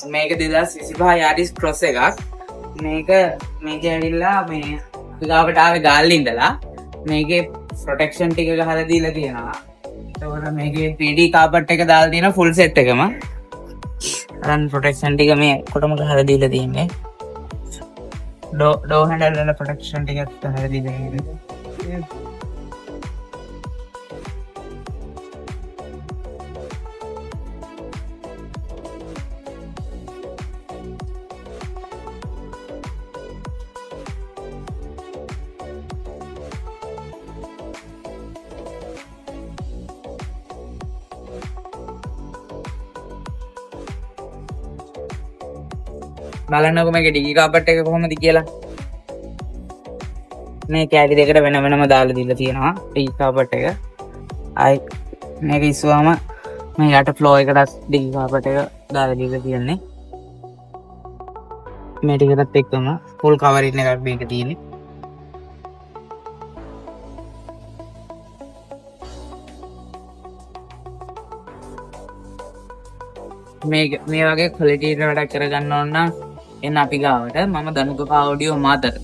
මේක 2025 යාරිස් ක්‍රොස් එකක්. මේක ඇවිල්ලා මේ ගාවට ආවේ ගාල්ලේ ඉඳලා මේකේ ප්‍රොටෙක්ෂන් ටික ගහලා දීලා තියෙනවා. එතකොට මේකේ 3D කාපට් එක දාලා තියෙන ෆුල් සෙට් එකම. රන් ප්‍රොටෙක්ෂන් ටික මේ කොටම ගහලා දීලා තියෙන්නේ. ඩෝ හැන්ඩල් වල ප්‍රොටෙක්ෂන් ටිකක් ගහලා දීලා තියෙන්නේ. බලන්නකො මේක ඩිගි කාපට් එක කොහොමද කියලා. මේ කැලි දෙකට වෙන වෙනම දාලා දීලා තියෙනවා ඩිගි කාපට් එක. ආයි මේක ඉස්සුවාම මේ යට ෆ්ලෝ එකටත් ඩිගි කාපට් එක දාලා දීලා තියෙන්නේ. මේ ටිකටත් එක්කම ෆුල් කවරින් එකක් මේක තියෙන්නේ. මේ වගේ ක්වලිටි එකට වැඩක් කරගන්න ඕන නම් එන්න අපි ගාවට. මම දනුක ආඩියෝ මාතර